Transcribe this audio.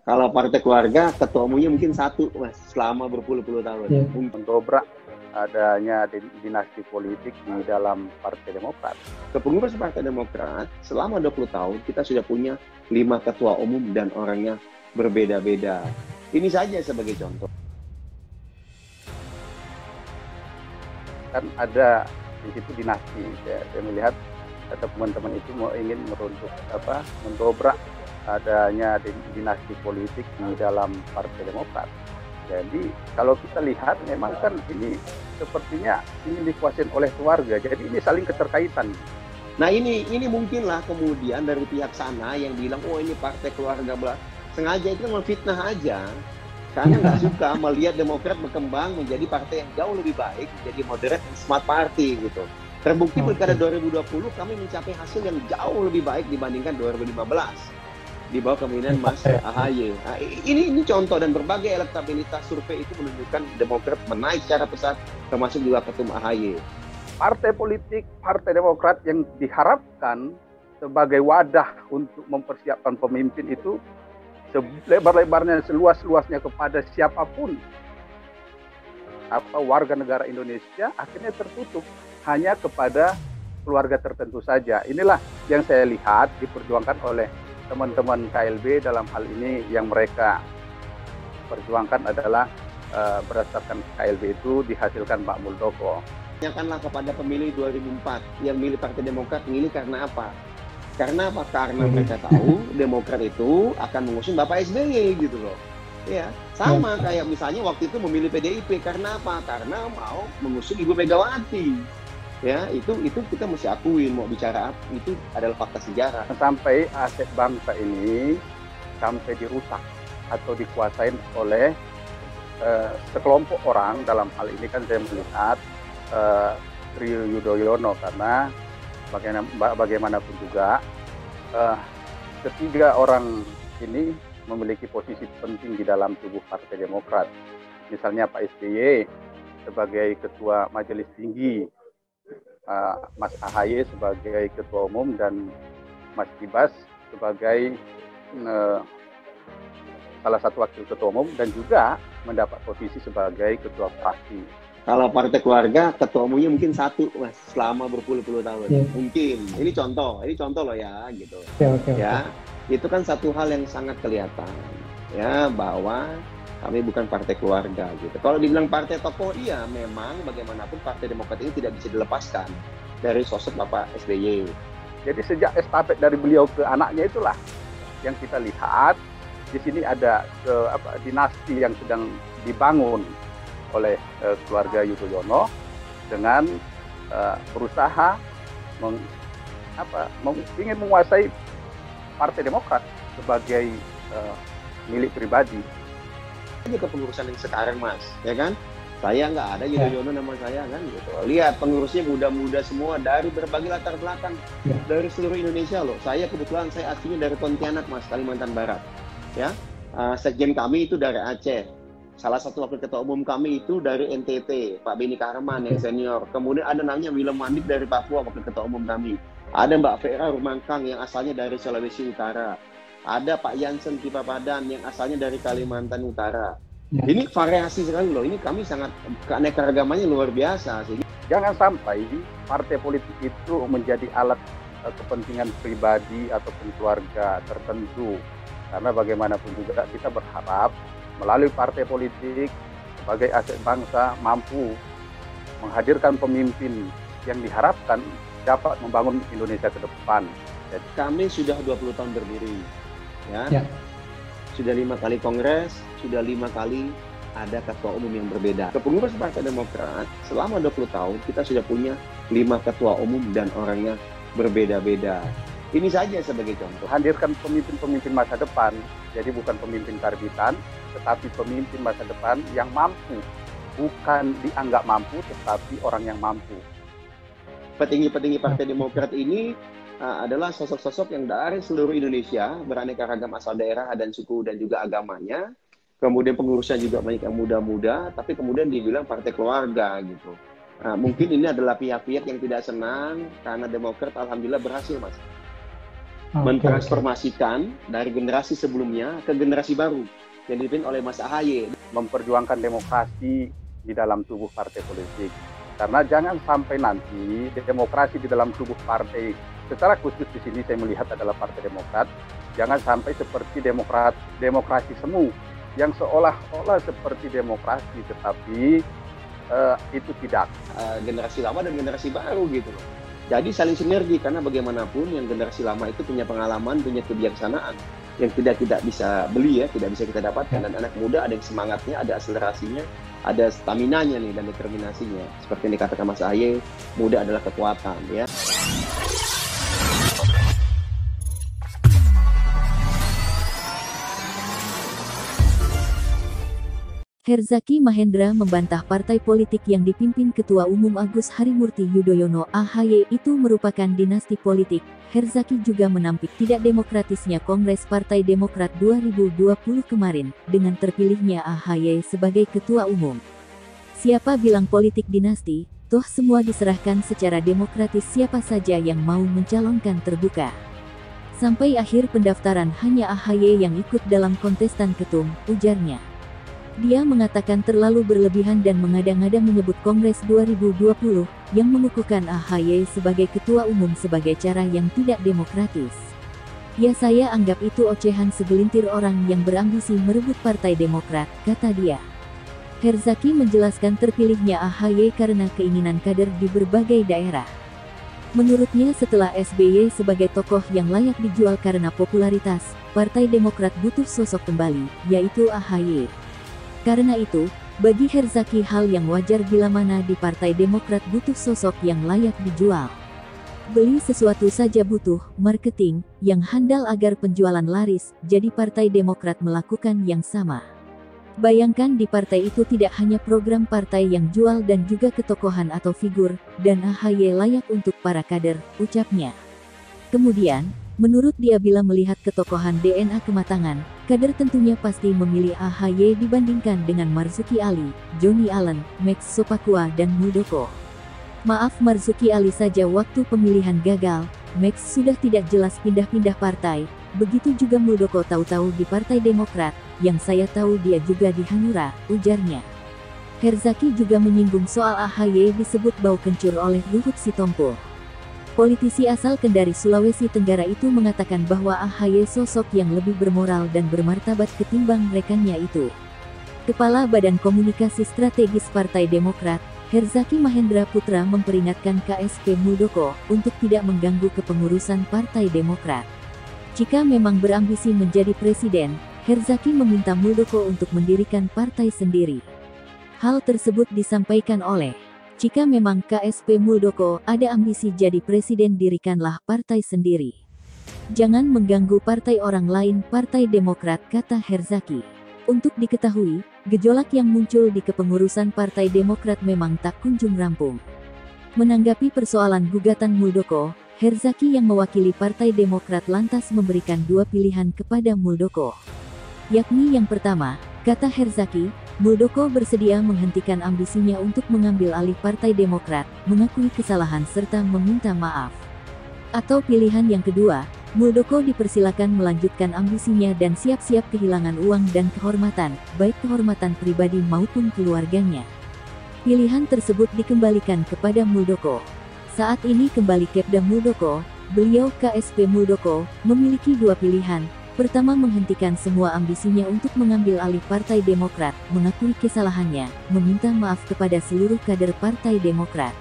Kalau partai keluarga, ketua umumnya mungkin satu, Mas, selama berpuluh-puluh tahun. Ya. Mendobrak adanya dinasti politik di dalam Partai Demokrat. Kepengurus Partai Demokrat, selama 20 tahun kita sudah punya 5 ketua umum dan orangnya berbeda-beda. Ini saja sebagai contoh. Kan ada di situ dinasti. Saya melihat teman-teman itu ingin mendobrak adanya dinasti politik di dalam Partai Demokrat. Jadi kalau kita lihat memang kan ini sepertinya ingin dikuasain oleh keluarga. Jadi ini saling keterkaitan. Nah ini mungkinlah kemudian dari pihak sana yang bilang, oh ini partai keluarga, sengaja itu kan memfitnah aja. Karena nggak suka melihat Demokrat berkembang menjadi partai yang jauh lebih baik, jadi moderate and smart party gitu. Terbukti pilkada 2020 kami mencapai hasil yang jauh lebih baik dibandingkan 2015 di bawah kepemimpinan Mas AHY. Nah, ini contoh, dan berbagai elektabilitas survei itu menunjukkan Demokrat menaik secara pesat, termasuk juga ketum AHY. Partai politik Partai Demokrat yang diharapkan sebagai wadah untuk mempersiapkan pemimpin itu selebar-lebarnya, seluas-luasnya kepada siapapun atau warga negara Indonesia, akhirnya tertutup hanya kepada keluarga tertentu saja. Inilah yang saya lihat diperjuangkan oleh teman-teman KLB dalam hal ini. Yang mereka perjuangkan adalah berdasarkan KLB itu dihasilkan Pak Muldoko. Tanyakanlah kepada pemilih 2004 yang milih Partai Demokrat, milih karena apa? Karena apa? Karena mereka tahu Demokrat itu akan mengusung Bapak SBY gitu loh. Ya, sama kayak misalnya waktu itu memilih PDIP karena apa? Karena mau mengusung Ibu Megawati. Ya, itu kita mesti akuin, mau bicara apa, itu adalah fakta sejarah. Sampai aset bangsa ini sampai dirusak atau dikuasain oleh sekelompok orang. Dalam hal ini kan saya melihat Trio Yudhoyono, karena bagaimanapun juga ketiga orang ini memiliki posisi penting di dalam tubuh Partai Demokrat. Misalnya Pak SBY sebagai Ketua Majelis Tinggi, Mas AHY sebagai Ketua Umum, dan Mas Ibas sebagai salah satu wakil Ketua Umum, dan juga mendapat posisi sebagai Ketua Fraksi. Kalau partai keluarga, ketua umumnya mungkin satu, Mas, selama berpuluh-puluh tahun. Mungkin. Ini contoh loh ya, gitu. Ya, itu kan satu hal yang sangat kelihatan, ya, bahwa kami bukan partai keluarga, gitu. Kalau dibilang partai tokoh, iya, memang bagaimanapun Partai Demokrat ini tidak bisa dilepaskan dari sosok Bapak SBY. Jadi sejak estafet dari beliau ke anaknya itulah yang kita lihat di sini ada dinasti yang sedang dibangun oleh keluarga Yudhoyono dengan berusaha ingin menguasai Partai Demokrat sebagai milik pribadi. Ini kepengurusan yang sekarang, Mas, ya kan? Saya nggak ada Yudhoyono nama saya kan, gitu. Lihat pengurusnya muda-muda semua dari berbagai latar belakang, dari seluruh Indonesia loh. Saya kebetulan aslinya dari Pontianak, Mas, Kalimantan Barat, ya. Sekjen kami itu dari Aceh. Salah satu wakil ketua umum kami itu dari NTT, Pak Beni Karman yang senior. Kemudian ada namanya Willem Wandik dari Papua, wakil ketua umum kami. Ada Mbak Vera Rumangkang yang asalnya dari Sulawesi Utara. Ada Pak Jansen Kipapadan yang asalnya dari Kalimantan Utara. Ini variasi sekali loh. Ini kami sangat, keanekaragamannya luar biasa. Jangan sampai partai politik itu menjadi alat kepentingan pribadi ataupun keluarga tertentu. Karena bagaimanapun juga kita berharap melalui partai politik sebagai aset bangsa mampu menghadirkan pemimpin yang diharapkan dapat membangun Indonesia ke depan. Jadi, kami sudah 20 tahun berdiri, ya. Sudah 5 kali kongres, sudah 5 kali ada ketua umum yang berbeda. Kepengurus Partai Demokrat selama 20 tahun kita sudah punya 5 ketua umum dan orangnya berbeda-beda. Ini saja sebagai contoh. Hadirkan pemimpin-pemimpin masa depan. Jadi bukan pemimpin karbitan, tetapi pemimpin masa depan yang mampu. Bukan dianggap mampu, tetapi orang yang mampu. Petinggi-petinggi Partai Demokrat ini adalah sosok-sosok yang dari seluruh Indonesia, beraneka ragam asal daerah dan suku dan juga agamanya. Kemudian pengurusnya juga banyak yang muda-muda, tapi kemudian dibilang partai keluarga gitu. Mungkin ini adalah pihak-pihak yang tidak senang karena Demokrat alhamdulillah berhasil, Mas. mentransformasikan dari generasi sebelumnya ke generasi baru yang dipimpin oleh Mas AHY. Memperjuangkan demokrasi di dalam tubuh partai politik. Karena jangan sampai nanti demokrasi di dalam tubuh partai, secara khusus di sini saya melihat adalah Partai Demokrat, jangan sampai seperti demokrasi semu yang seolah-olah seperti demokrasi, tetapi itu tidak. Generasi lama dan generasi baru gitu loh. Jadi saling sinergi, karena bagaimanapun yang generasi lama itu punya pengalaman, punya kebijaksanaan yang tidak bisa beli ya, tidak bisa kita dapatkan. Dan anak muda ada yang semangatnya, ada akselerasinya, ada staminanya nih dan determinasinya. Seperti yang dikatakan Mas AHY, muda adalah kekuatan ya. Herzaki Mahendra membantah partai politik yang dipimpin Ketua Umum Agus Harimurti Yudhoyono (AHY) itu merupakan dinasti politik. Herzaki juga menampik tidak demokratisnya Kongres Partai Demokrat 2020 kemarin, dengan terpilihnya AHY sebagai Ketua Umum. Siapa bilang politik dinasti, toh semua diserahkan secara demokratis, siapa saja yang mau mencalonkan terbuka. Sampai akhir pendaftaran hanya AHY yang ikut dalam kontestan ketum, ujarnya. Dia mengatakan terlalu berlebihan dan mengada-ngada menyebut Kongres 2020 yang mengukuhkan AHY sebagai ketua umum sebagai cara yang tidak demokratis. Ya, saya anggap itu ocehan segelintir orang yang berambisi merebut Partai Demokrat, kata dia. Herzaki menjelaskan terpilihnya AHY karena keinginan kader di berbagai daerah. Menurutnya setelah SBY sebagai tokoh yang layak dijual karena popularitas, Partai Demokrat butuh sosok kembali, yaitu AHY. Karena itu, bagi Herzaki hal yang wajar bila mana di Partai Demokrat butuh sosok yang layak dijual. Beli sesuatu saja butuh marketing yang handal agar penjualan laris, jadi Partai Demokrat melakukan yang sama. Bayangkan di partai itu tidak hanya program partai yang jual dan juga ketokohan atau figur, dan AHY layak untuk para kader, ucapnya. Kemudian, menurut dia bila melihat ketokohan DNA kematangan, kader tentunya pasti memilih AHY dibandingkan dengan Marzuki Ali, Joni Allen, Max Sopakua dan Muldoko. Maaf, Marzuki Ali saja waktu pemilihan gagal, Max sudah tidak jelas pindah-pindah partai, begitu juga Muldoko tahu-tahu di Partai Demokrat, yang saya tahu dia juga di Hanura, ujarnya. Herzaki juga menyinggung soal AHY disebut bau kencur oleh Luhut Sitompul. Politisi asal Kendari, Sulawesi Tenggara itu mengatakan bahwa AHY sosok yang lebih bermoral dan bermartabat ketimbang rekannya itu. Kepala Badan Komunikasi Strategis Partai Demokrat, Herzaki Mahendra Putra memperingatkan KSP Muldoko untuk tidak mengganggu kepengurusan Partai Demokrat. Jika memang berambisi menjadi presiden, Herzaki meminta Muldoko untuk mendirikan partai sendiri. Hal tersebut disampaikan oleh jika memang KSP Muldoko ada ambisi jadi presiden, dirikanlah partai sendiri. Jangan mengganggu partai orang lain, Partai Demokrat, kata Herzaki. Untuk diketahui, gejolak yang muncul di kepengurusan Partai Demokrat memang tak kunjung rampung. Menanggapi persoalan gugatan Muldoko, Herzaki yang mewakili Partai Demokrat lantas memberikan dua pilihan kepada Muldoko. Yakni yang pertama, kata Herzaki, Muldoko bersedia menghentikan ambisinya untuk mengambil alih Partai Demokrat, mengakui kesalahan serta meminta maaf. Atau pilihan yang kedua, Muldoko dipersilakan melanjutkan ambisinya dan siap-siap kehilangan uang dan kehormatan, baik kehormatan pribadi maupun keluarganya. Pilihan tersebut dikembalikan kepada Muldoko. Saat ini kembali kepada Muldoko, beliau KSP Muldoko memiliki dua pilihan. Pertama, menghentikan semua ambisinya untuk mengambil alih Partai Demokrat, mengakui kesalahannya, meminta maaf kepada seluruh kader Partai Demokrat.